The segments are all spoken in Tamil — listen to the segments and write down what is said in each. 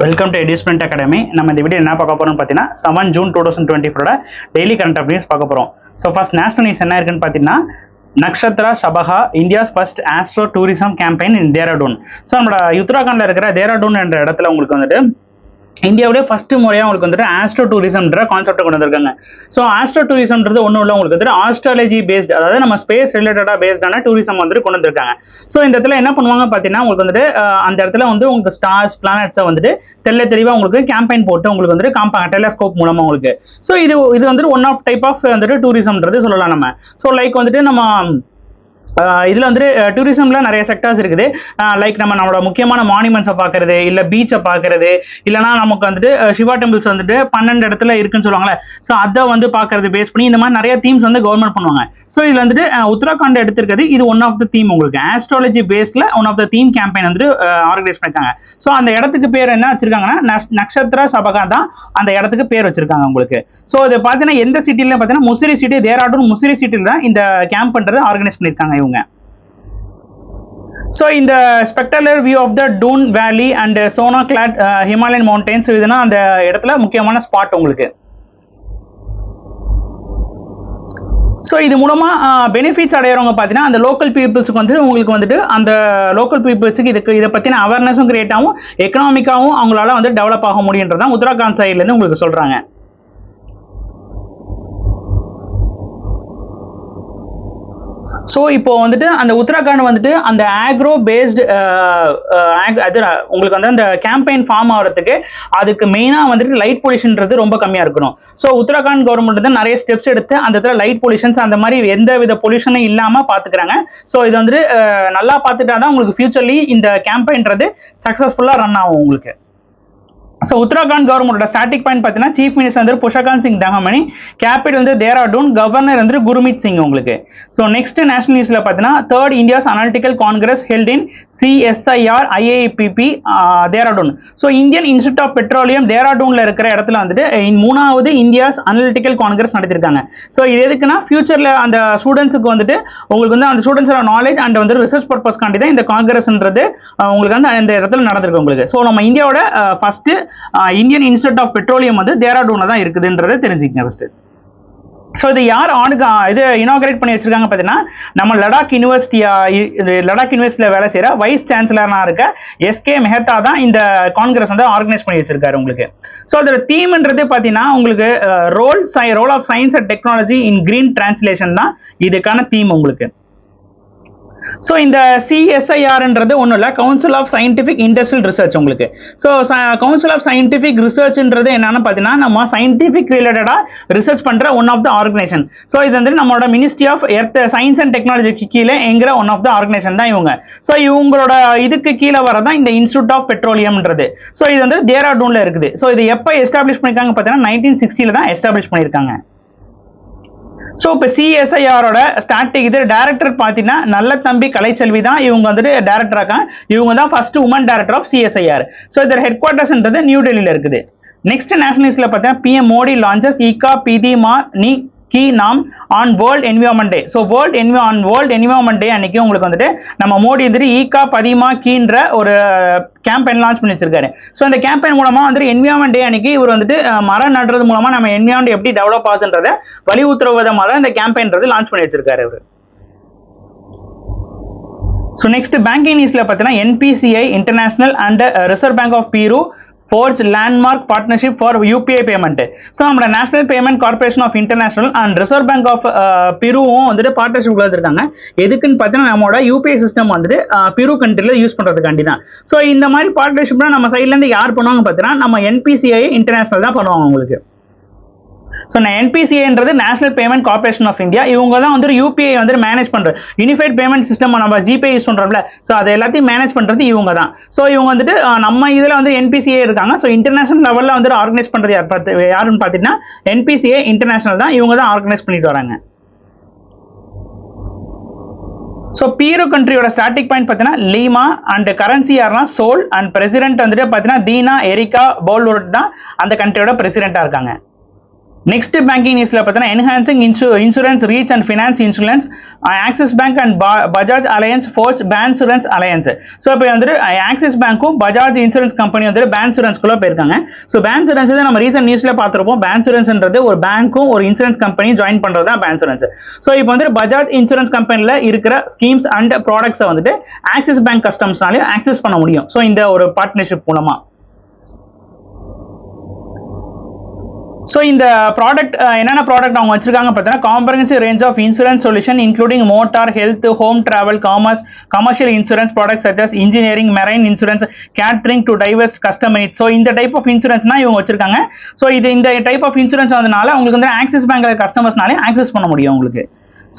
Welcome to எடியூஸ்மெண்ட் academy. நம்ம இந்த வீடியோ என்ன பார்க்க போறோம்னு பார்த்தீங்கன்னா 7 ஜூன் 2024 டெய்லி கரண்ட் அஃபேர்ஸ் பார்க்க போறோம். ஸோ ஃபர்ஸ்ட் நேஷனல் நியூஸ் என்ன இருக்குன்னு பார்த்தீங்கன்னா, Nakshatra Sabha India's first astro tourism campaign in Dehradun. So நம்மளோட உத்தராகண்ட்ல இருக்கிற தேராடூன் என்ற இடத்துல உங்களுக்கு வந்துட்டு இந்தியாவிலே ஃபர்ஸ்ட் முறையாக உங்களுக்கு வந்துட்டு ஆஸ்ட்ரோ டூரிசம்ன்ற கான்செப்ட் கொண்டு வந்திருக்காங்க. ஸோ ஆஸ்ட்ரோ டூரிசம்ன்றது ஒன்றும் இல்லை, உங்களுக்கு வந்துட்டு ஆஸ்ட்ராலஜி பேஸ்ட், அதாவது நம்ம ஸ்பேஸ் ரிலேட்டடாக பேஸ்டான டூரிசம் வந்துட்டு கொண்டு வந்திருக்காங்க. ஸோ இந்த இடத்துல என்ன பண்ணுவாங்க பார்த்தீங்கன்னா, உங்களுக்கு வந்துட்டு அந்த இடத்துல வந்து உங்களுக்கு ஸ்டார்ஸ் பிளானட்ஸை வந்துட்டு தெளிவாக உங்களுக்கு கேம்பெயின் போட்டு உங்களுக்கு வந்துட்டு காம்பாங்க டெலஸ்கோப் மூலமாக உங்களுக்கு. ஸோ இது வந்துட்டு ஒன் ஆஃப் டைப் ஆஃப் வந்துட்டு டூரிசம்ன்றது சொல்லலாம் நம்ம. ஸோ லைக் வந்துட்டு நம்ம இதில் வந்துட்டு டூரிசம்ல நிறைய செக்டர்ஸ் இருக்குது. லைக் நம்மளோட முக்கியமான மானுமெண்ட்ஸை பார்க்கறது, இல்லை பீச்சை பார்க்கறது, இல்லைனா நமக்கு வந்துட்டு சிவா டெம்பிள்ஸ் வந்துட்டு 12 இடத்துல இருக்குன்னு சொல்லுவாங்களே, ஸோ அதை வந்து பார்க்கறது பேஸ் பண்ணி இந்த மாதிரி நிறைய தீம்ஸ் வந்து கவர்மெண்ட் பண்ணுவாங்க. ஸோ இதில் வந்துட்டு உத்தராகண்ட் எடுத்திருக்கிறது இது ஒன் ஆஃப் த தீம், உங்களுக்கு ஆஸ்ட்ராலஜி பேஸ்ல one of the theme campaign வந்துட்டு ஆர்கனைஸ் பண்ணிருக்காங்க. ஸோ அந்த இடத்துக்கு பேர் என்ன வச்சிருக்காங்கன்னா, நக்ஷத்ரா சபகா தான் அந்த இடத்துக்கு பேர் வச்சிருக்காங்க உங்களுக்கு. ஸோ இது பார்த்தீங்கன்னா எந்த சிட்டில பார்த்தீங்கன்னா முசிறி சிட்டி, தேராடூன் முசிறி சிட்டியில் தான் இந்த கேம்ப் பண்றது ஆர்கனைஸ் பண்ணிருக்காங்க இவங்க. So in the spectacular view of the Doon Valley and Sona-clad Himalayan mountains, இதுனா அந்த இடத்துல முக்கியமான ஸ்பாட் உங்களுக்கு. ஸோ இது மூலமா பெனிஃபிட்ஸ் அடையிறவங்க பார்த்தீங்கன்னா அந்த லோக்கல் பீப்புள்ஸுக்கு வந்து உங்களுக்கு வந்துட்டு அந்த லோக்கல் பீப்புள்ஸுக்கு இதை பற்றின அவேர்னஸும் கிரியேட் ஆகும், எக்கனாமிக்காகவும் அவங்களால வந்து டெவலப் ஆக முடியுன்றதான் உத்தராகண்ட் சைட்லேருந்து உங்களுக்கு சொல்றாங்க. ஸோ இப்போ வந்துட்டு அந்த உத்தராகண்ட் வந்துட்டு அந்த ஆக்ரோ பேஸ்டு அது உங்களுக்கு வந்து அந்த கேம்பெயின் ஃபார்ம் ஆகிறதுக்கு அதுக்கு மெயினாக வந்துட்டு லைட் பொல்யூஷன்றது ரொம்ப கம்மியாக இருக்கணும். ஸோ உத்தராகண்ட் கவர்மெண்ட் வந்து நிறைய ஸ்டெப்ஸ் எடுத்து அந்த இடத்துல லைட் பொல்யூஷன்ஸ் அந்த மாதிரி எந்த வித பொல்யூஷனும் இல்லாமல் பார்த்துக்கிறாங்க. ஸோ இது வந்துட்டு நல்லா பார்த்துட்டா தான் உங்களுக்கு ஃபியூச்சர்லி இந்த கேம்பெயின்றது சக்ஸஸ்ஃபுல்லாக ரன் ஆகும் உங்களுக்கு. ஸோ உத்தராகண்ட் கவர்மெண்டோட ஸ்டார்டிங் பாயிண்ட் பார்த்தீங்கன்னா சீஃப் மினிஸ்டர் வந்து புஷகாந்த் சிங் தஹமணி, கேபிட்டல் வந்து தேராடூன், கவர்னர் வந்து குர்மீத் சிங் உங்களுக்கு. ஸோ நெக்ஸ்ட் நேஷனல் நியூஸ்ல பார்த்தீங்கன்னா third India's analytical congress held in CSIR IAPP Dehradun. So Indian institute of petroleum தேராடூன்ல இருக்கிற இடத்துல வந்துட்டு மூணாவது இந்தியாஸ் அனாலிட்டிக்கல் காங்கிரஸ் நடத்திருக்காங்க. ஸோ இது எதுக்குன்னா ஃபியூச்சர்ல அந்த ஸ்டூடெண்ட்ஸுக்கு வந்துட்டு உங்களுக்கு வந்து அந்த ஸ்டூடெண்ட்ஸோட நாலேஜ் அண்ட் வந்து ரிசர்ச் பர்பஸ்க்காண்டி தான் இந்த காங்கிரஸ்ன்றது உங்களுக்கு வந்து அந்த இடத்துல நடந்திருக்கு உங்களுக்கு. ஸோ நம்ம இந்தியாவோட first Indian institute of petroleum வந்து தேராடூன்ல தான் இருக்குதுன்றதை தெரிஞ்சுக்கங்க ஃபர்ஸ்ட். ஸோ இது யார் இது இனாகிரேட் பண்ணி வச்சிருக்காங்க பார்த்தீங்கன்னா, நம்ம லடாக் யூனிவர்சிட்டியில் வேலை செய்யற வைஸ் சான்சலராக இருக்க SK மெஹ்தா தான் இந்த காங்கிரஸ் வந்து ஆர்கனைஸ் பண்ணி வச்சிருக்காரு உங்களுக்கு. ஸோ அதோட தீம்ன்றது பார்த்தீங்கன்னா உங்களுக்கு role of science and technology in green translation தான் இதுக்கான தீம் உங்களுக்கு. ஸோ இந்த CSIRன்றது ஒன்றும் இல்லை, council of scientific industrial research உங்களுக்கு. ஸோ கவுன்சில் ஆஃப் சயின்டிஃபிக் ரிசர்ச்ன்றது என்னன்னு பார்த்தீங்கன்னா, நம்ம சயின்டிஃபிக் ரிலேட்டடாக ரிசர்ச் பண்ணுற one of the organisation. So இது வந்து நம்மளோட ministry of earth science and டெக்னாலஜிக்கு கீழே எங்கிற ஒன் ஆஃப் த ஆர்கனைசேஷன் தான் இவங்க. ஸோ இவங்களோட இதுக்கு கீழே வரதான் இந்த இன்ஸ்டியூட் ஆஃப் பெட்ரோலியம்ன்றது. ஸோ இது வந்து தேராடூன்ல இருக்குது. ஸோ இது எப்போ எஸ்டாப்ளிஷ் பண்ணிருக்காங்க பார்த்தீங்கன்னா 1960 தான் எஸ்டாப்ளிஷ் பண்ணியிருக்காங்க. ஸோ இப்போ CSIRோட ஸ்டார்டிங் இது டைரக்டர் பார்த்தீங்கன்னா நல்ல தம்பி கலைச்செல்வி தான் இவங்க வந்துட்டு டைரக்டர் இருக்காங்க. இவங்க தான் first woman director of CSIR. So இதோட ஹெட் குவார்டர்ஸ்ன்றது நியூ டெல்லியில் இருக்குது. நெக்ஸ்ட் நேஷனல் நியூஸ்ல பார்த்தீங்கன்னா PM மோடி லான்ச்சஸ் ஈகா பிதிமா நீ கீ நாம் on world environment day. So world environment day அன்னைக்கு உங்களுக்கு வந்துட்டு நம்ம மோடி வந்துட்டு ஈகா பதிமா கீன்ற ஒரு கேம்பெயின் லான்ச் பண்ணி வச்சிருக்காரு. ஸோ இந்த கேம்பெயின் மூலமா வந்துட்டு என்விரான்மெண்ட் டே அன்னைக்கு இவர் வந்துட்டு மரம் நடுறது மூலமா நம்ம என்விரான்மெண்ட் எப்படி டெவலப் ஆகுதுன்றத வலியுறுத்துற விதமாக தான் இந்த கேம்பெயின்றது லான்ச் பண்ணி வச்சிருக்காரு அவர். ஸோ நெக்ஸ்ட் பேங்கிங் நியூஸ்ல பார்த்தீங்கன்னா NPCI international and reserve bank of Peru forged landmark partnership for UPI payment. So நம்மளோட national payment corporation of international and reserve bank of பிருவும் வந்துட்டு பார்ட்னர்ஷிப் வச்சிருக்காங்க. எதுக்குன்னு பார்த்தீங்கன்னா நம்மளோட UPI சிஸ்டம் வந்துட்டு பிரு கண்ட்ரில யூஸ் பண்றதுக்காண்டி தான். ஸோ இந்த மாதிரி பார்ட்னர்ஷிப்னா நம்ம சைட்ல இருந்து யார் பண்ணுவாங்க பார்த்தீங்கன்னா நம்ம NPCI இன்டர்நேஷனல் தான் பண்ணுவாங்க உங்களுக்கு. ஸோ NPCIன்றது national payment corporation of India. இவங்க தான் வந்து UPI வந்து மேனேஜ் பண்றது, யூனிஃபைட் பேமெண்ட் சிஸ்டம் நம்ம ஜிபே யூஸ் பண்றோம்ல, ஸோ அதை எல்லாத்தையும் மேனேஜ் பண்றது இவங்க தான். ஸோ இவங்க வந்துட்டு நம்ம இதுல வந்து NPCI இருக்காங்க. ஸோ இன்டர்நேஷனல் லெவல்ல வந்து ஆர்கனைஸ் பண்றது யாருன்னு பார்த்தீங்கன்னா NPCI இன்டர்நேஷனல் தான், இவங்க தான் ஆர்கனைஸ் பண்ணிட்டு வராங்க. ஸோ பீரு கண்ட்ரியோட ஸ்டார்டிங் பாயிண்ட் பார்த்தீங்கன்னா லீமா அண்ட் கரன்சி யாருன்னா சோல் அண்ட் பிரசிடென்ட் வந்துட்டு பார்த்தீங்கன்னா தீனா எரிகா போல்வர்ட் தான் அந்த கண்ட்ரியோட பிரசிடென்டா இருக்காங்க. நெக்ஸ்ட் பேங்கிங் நியூஸ்ல பார்த்தீங்கன்னா enhancing insurance reach and finance insurance Axis bank and Bajaj Allianz forge bancassurance alliance. So இப்போ வந்துட்டு ஆக்சிஸ் பேங்க்கும் பஜாஜ் இன்சூரன்ஸ் கம்பெனி வந்துட்டு பேன்சூரன்ஸ்குள்ள போயிருக்காங்க. ஸோ பேன்சூரன்ஸ் நம்ம ரீசெண்ட் நியூஸ்ல பார்த்துருப்போம். பேன்சூரன்ஸ்ன்றது ஒரு பேங்க்கும் ஒரு இன்சூரன்ஸ் கம்பெனி ஜாயின் பண்றது தான் பேன்சூரன்ஸ். ஸோ இப்போ வந்து பஜாஜ் இன்சூரன்ஸ் கம்பெனியில் இருக்கிற ஸ்கீம்ஸ் அண்ட் ப்ராடக்ட்ஸை வந்துட்டு ஆக்சிஸ் பேங்க் கஸ்டமர்ஸ்னாலே ஆக்சஸ் பண்ண முடியும். ஸோ இந்த ஒரு பார்ட்னர்ஷிப் மூலமா. ஸோ இந்த ப்ராடக்ட் என்னென்ன ப்ராடக்ட் அவங்க வச்சிருக்காங்க பார்த்தீங்கன்னா comprehensive range of insurance solution including motor, health, home travel, commerce, commercial insurance products such as engineering, marine insurance, catering to diverse customer. So இந்த டைப் ஆஃப் இன்சூரன்ஸ்னா இவங்க வச்சிருக்காங்க. ஸோ இந்த டைப் ஆஃப் இன்சூரன்ஸ் வந்தனால உங்களுக்கு வந்து ஆக்சிஸ் பேங்க் கஸ்டமர்ஸ்னாலே ஆக்சஸ் பண்ண முடியும் உங்களுக்கு.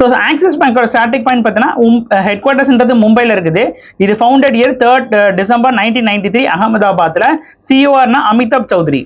ஸோ ஆக்சிஸ் பேங்கோட ஸ்டார்டிங் பாயிண்ட் பார்த்தீங்கன்னா ஹெட் குவார்ட்டர்ஸ்ன்றது மும்பையில் இருக்குது. இது ஃபவுண்டட் இயர் 3rd December 1993 அகமதாபாத்தில். சிஓஆர்னா Amitabh Chaudhry.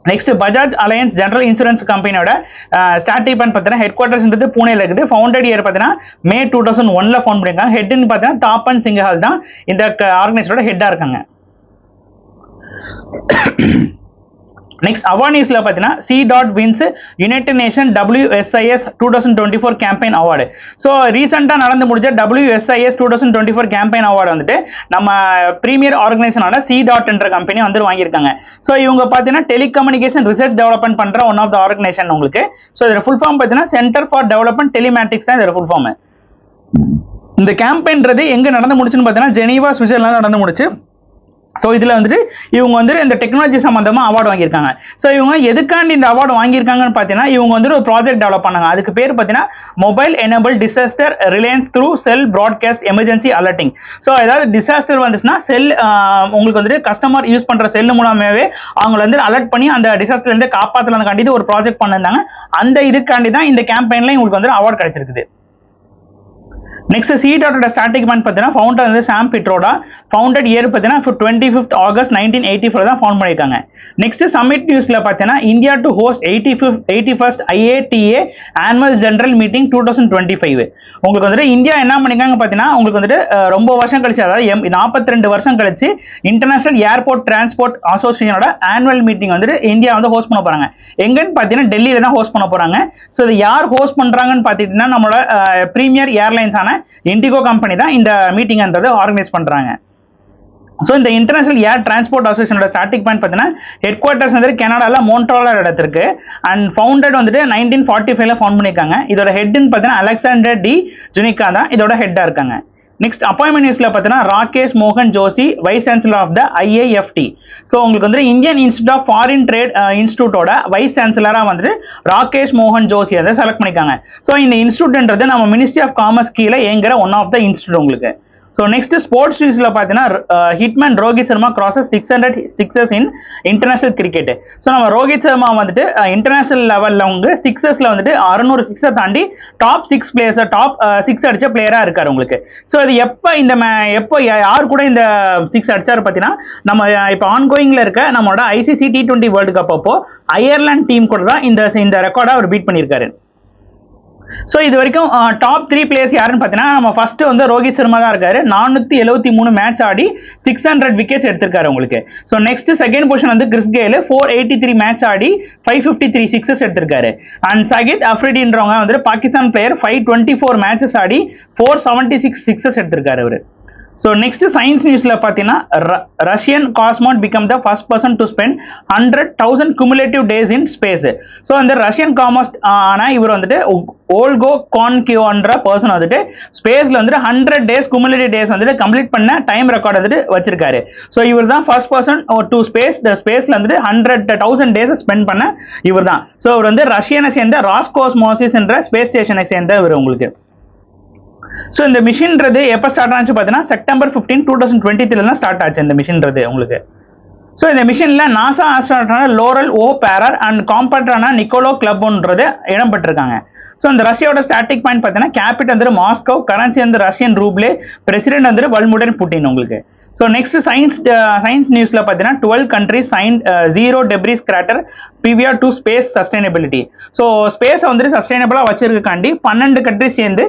Next Bajaj Allianz general insurance கம்பெனியோட ஸ்டார்டிங் பாயிண்ட் பார்த்தீங்கன்னா ஹெட் குவார்ட்டர்ஸ்ன்றது பூனேல இருக்குது. ஃபவுண்டட் இயர் பார்த்தீங்கன்னா May 2001 ஃபவுண்ட் பண்ணியிருக்காங்க. ஹெட்னு பார்த்தீங்கன்னா தாப்பன் சிங்கஹால் தான் இந்த ஆர்கனைசேஷனோட ஹெட்டாக இருக்காங்க. நெக்ஸ்ட் அவார்ட் நியூஸ்ல பார்த்தீங்கன்னா C. Wins United Nation WSIS 2024 campaign award. So ரீசெண்டாக நடந்து முடிஞ்ச WSIS 2024 கேம்பெயின் அவார்டு வந்துட்டு நம்ம பிரீமியர் ஆர்கனைசேஷனான C. என்ற கம்பெனி வந்து வாங்கியிருக்காங்க. ஸோ இவங்க பார்த்தீங்கன்னா டெலிகம்யூனிகேஷன் ரிசர்ச் டெவலப்மெண்ட் பண்ற ஒன் ஆஃப் த ஆர்கனைசேஷன் உங்களுக்கு. ஸோ இதோட ஃபுல் ஃபார்ம் பார்த்தீங்கன்னா சென்டர் ஃபார் டெவலப்மெண்ட் டெலிமேட்டிக்ஸ் தான் இதோட ஃபுல் ஃபார்ம். இந்த கேம்பெயின்றது எங்க நடந்து முடிச்சுன்னு பார்த்தீங்கன்னா ஜெனீவா, சுவிட்சர்லாந்து நடந்து முடிச்சு. ஸோ இதில் வந்துட்டு இவங்க வந்து இந்த டெக்னாலஜி சம்மந்தமாக அவார்டு வாங்கியிருக்காங்க. ஸோ இவங்க எதுக்காண்டி இந்த அவார்டு வாங்கியிருக்காங்கன்னு பார்த்தீங்கன்னா இவங்க வந்துட்டு ஒரு ப்ராஜெக்ட் டெவலப் பண்ணாங்க. அதுக்கு பேர் பார்த்தீங்கன்னா mobile enable disaster reliance through cell broadcast emergency alerting. So ஏதாவது டிசாஸ்டர் வந்துச்சுன்னா செல் உங்களுக்கு வந்துட்டு கஸ்டமர் யூஸ் பண்ணுற செல் மூலமாகவே அவங்களை வந்து அலர்ட் பண்ணி அந்த டிசாஸ்டர்லேருந்து காப்பாற்றலாம்காண்டி ஒரு ப்ராஜெக்ட் பண்ணியிருந்தாங்க. அந்த இதுக்காண்டி தான் இந்த கேம்பெயினில் உங்களுக்கு வந்து அவார்டு கிடைச்சிருக்குது. Next C. ஸ்டார்டிங் பாயிண்ட் பார்த்தீங்கன்னா ஃபவுண்டர் வந்து சாம் பிட்ரோடா. ஃபவுண்டட் இயர் பார்த்தீங்கன்னா 25th August 1984 தான் ஃபவுண்ட் பண்ணியிருக்காங்க. நெக்ஸ்ட் சமிட் நியூஸ்ல பார்த்தீங்கன்னா India to host 81st IATA annual general meeting 2025. உங்களுக்கு வந்துட்டு இந்தியா என்ன பண்ணிருக்காங்க பார்த்தீங்கன்னா உங்களுக்கு வந்துட்டு ரொம்ப வருஷம் கழிச்சு, அதாவது 42 வருஷம் கழிச்சு இன்டர்நேஷனல் ஏர்போர்ட் டிரான்ஸ்போர்ட் அசோசியேஷனோட ஆனுவல் மீட்டிங் வந்துட்டு இந்தியா வந்து ஹோஸ்ட் பண்ண போறாங்க. எங்கன்னு பார்த்தீங்கன்னா டெல்லியில தான் ஹோஸ்ட் பண்ண போறாங்க. ஸோ இது யார் ஹோஸ்ட் பண்றாங்கன்னு பார்த்தீங்கன்னா நம்மளோட பிரீமியர் ஏர்லைன்ஸான இண்டிகோ கம்பெனி தான் இந்த மீட்டிங்ன்றது ஆர்கனைஸ் பண்றாங்க. ஸோ இந்த இன்டர்நேஷனல் ஏர் டிரான்ஸ்போர்ட் அசோசியேஷனோட ஸ்டார்டிங் பாயிண்ட் பார்த்தீங்கன்னா ஹெட் குவார்ட்டர்ஸ் வந்து கனடால மோன்ட்ரோலா இடத்திற்கு அண்ட் ஃபவுண்டட் வந்துட்டு 1945 ஃபவுண்ட் பண்ணியிருக்காங்க. இதோட ஹெட்னு பார்த்தீங்கன்னா அலெக்சாண்டர் டி ஜுனிகா தான் இதோட ஹெட்டா இருக்காங்க. நெக்ஸ்ட் அப்பாயின்மெண்ட் நியூஸ்ல பார்த்தீங்கன்னா ராகேஷ் மோகன் Joshi vice chancellor of the IIFT. So உங்களுக்கு வந்து Indian institute of foreign trade இன்ஸ்டியூட்டோட வைஸ் சான்சலராக வந்துட்டு ராகேஷ் மோகன் ஜோஷி அதை செலக்ட் பண்ணிக்காங்க. ஸோ இந்த இன்ஸ்டியூட்ன்றது நம்ம மினிஸ்ட்ரி ஆஃப் காமர்ஸ் கீழே இயங்குற ஒன் ஆஃப் த இன்ஸ்டியூட் உங்களுக்கு. ஸோ நெக்ஸ்ட் ஸ்போர்ட்ஸ் நியூஸ்ல பார்த்தீங்கன்னா hitman Rohit Sharma crosses 600 sixes in international cricket. So நம்ம ரோஹித் சர்மா வந்துட்டு இன்டர்நேஷனல் லெவலில் அவங்க சிக்ஸஸ்ல வந்துட்டு 600 சிக்ஸை தாண்டி டாப் 6 பிளேயர்ஸ் டாப் 6 அடிச்ச பிளேயரா இருக்காரு உங்களுக்கு. ஸோ இது எப்போ யார் கூட இந்த 6 அடிச்சாரு பார்த்தீங்கன்னா நம்ம இப்போ ஆன்கோயிங்ல இருக்க நம்மளோட ICC T20 வேர்ல்டு கப் அப்போ அயர்லாந்து டீம் கூட தான் இந்த ரெக்கார்டை அவர் பீட் பண்ணியிருக்காரு. ஸோ இது வரைக்கும் டாப் 3 பிளேயர்ஸ் யாருன்னு பார்த்தீங்கன்னா நம்ம ஃபர்ஸ்ட் வந்து ரோஹித் சர்மா தான் இருக்காரு. 473 மேட்ச் ஆடி 600 விக்கெட்ஸ் எடுத்திருக்காரு உங்களுக்கு. ஸோ நெக்ஸ்ட் செகண்ட் பொசிஷன் வந்து கிறிஸ் கெயில் 483 மேட்ச் ஆடி 553 சிக்ஸஸ் எடுத்திருக்காரு. அண்ட் சகித் அஃப்ரிடின்றவங்க வந்து பாகிஸ்தான் பிளேயர் 524 மேட்சஸ் ஆடி 476 சிக்ஸஸ் எடுத்திருக்காரு அவரு. ஸோ நெக்ஸ்ட் சயின்ஸ் நியூஸ்ல பார்த்தீங்கன்னா Russian cosmonaut become the first person to spend 100,000 cumulative days in space. So அந்த ரஷ்யன் காஸ்மாட் ஆனால் இவர் வந்துட்டு ஓல்கோ கான்கியோன்ற பர்சன் வந்துட்டு ஸ்பேஸ்ல வந்துட்டு 100 days cumulative days வந்துட்டு கம்ப்ளீட் பண்ண டைம் ரெக்கார்ட் வந்துட்டு வச்சிருக்காரு. ஸோ இவர் தான் ஃபர்ஸ்ட் பர்சன் டு ஸ்பேஸ்ல வந்துட்டு 100,000 days ஸ்பெண்ட் பண்ண இவர் தான். ஸோ இவர் வந்து ரஷ்யனை சேர்ந்த ராஸ்கோஸ்மோசிஸ் என்ற ஸ்பேஸ் ஸ்டேஷனை சேர்ந்த இவர் உங்களுக்கு. ஸோ இந்த மிஷின்றது எப்போ ஸ்டார்ட் ஆச்சு பார்த்தீங்கன்னா September 15, 2023 தான் ஸ்டார்ட் ஆச்சு இந்த மிஷின்றது உங்களுக்கு. ஸோ இந்த மிஷினில் நாசா ஆஸ்ட்ரோனாட்டான லோரல் ஓ பேரர் அண்ட் காம்பேட்டரான நிக்கோலோ கிளப்ன்றது இடம்பெற்றிருக்காங்க. ஸோ அந்த ரஷ்யாவோட ஸ்டாட்டிக் பாயிண்ட் பார்த்தீங்கன்னா கேபிட்டல் வந்து மாஸ்கோ, கரன்சி வந்து ரஷ்யன் ரூப்ளே, பிரசிடென்ட் வந்து வல்முடன் புட்டின் உங்களுக்கு. ஸோ நெக்ஸ்ட் சயின்ஸ் நியூஸ்ல பார்த்தீங்கன்னா 12 countries signed zero debris crater PVR to space sustainability. So ஸ்பேஸை வந்துட்டு சஸ்டைனபிளாக வச்சிருக்காண்டி 12 countries சேர்ந்து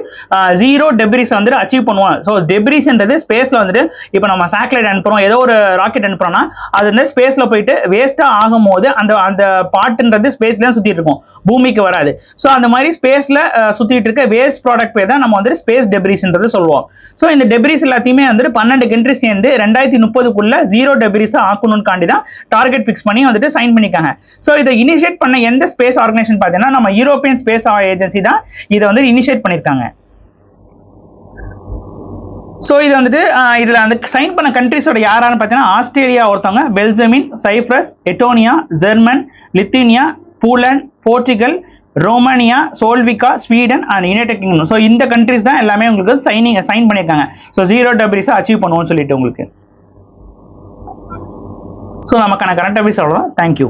ஜீரோ டெப்ரிஸ் வந்துட்டு அச்சீவ் பண்ணுவாங்க. ஸோ டெப்ரிஸ்ன்றது ஸ்பேஸில் வந்துட்டு இப்போ நம்ம சேட்டலைட் அனுப்புகிறோம், ஏதோ ஒரு ராக்கெட் அனுப்புகிறோம்னா அது வந்து ஸ்பேஸில் போயிட்டு வேஸ்ட்டாக ஆகும் போது அந்த பார்ட்டுன்றது ஸ்பேஸ்ல சுற்றிட்டு இருக்கும், பூமிக்கு வராது. ஸோ அந்த மாதிரி ஸ்பேஸில் சுற்றிட்டு இருக்க வேஸ்ட் ப்ராடக்ட் பேர் தான் நம்ம வந்துட்டு ஸ்பேஸ் டெப்ரிஸ்ன்றது சொல்லுவோம். ஸோ இந்த டெப்ரிஸ் எல்லாத்தையுமே வந்துட்டு 12 countries சேர்ந்து 2030க்குள்ள ஜீரோ டெப்ரிஸா ஆக்கணும்காண்டி தான் டார்கெட் பிக்ஸ் பண்ணி வந்துட்டு சைன் பண்ணிருக்காங்க. ஸோ இதை இனிஷியேட் பண்ண எந்த ஸ்பேஸ் ஆர்கனைசேஷன் பார்த்தீங்கன்னா நம்ம யூரோப்பியன் ஸ்பேஸ் ஏஜென்சி தான் இதை வந்து இனிஷியேட் பண்ணிருக்காங்க. ஸோ இது வந்துட்டு இதில் அந்த சைன் பண்ண கண்ட்ரிஸோட யாரான்னு பார்த்தீங்கன்னா ஆஸ்திரேலியா ஒருத்தவங்க, Belgium, Cyprus, Estonia, German, Lithuania, Poland, Portugal, Romania, Slovakia, Sweden and United Kingdom. So இந்த கண்ட்ரிஸ் தான் எல்லாமே உங்களுக்கு சைன் பண்ணியிருக்காங்க. ஸோ ஜீரோ டெப்ரிஸை அச்சீவ் பண்ணுவோம்னு சொல்லிட்டு உங்களுக்கு. ஸோ நமக்கான கரண்ட் அஃபேர்ஸ் அவ்வளோதான். தேங்க்யூ.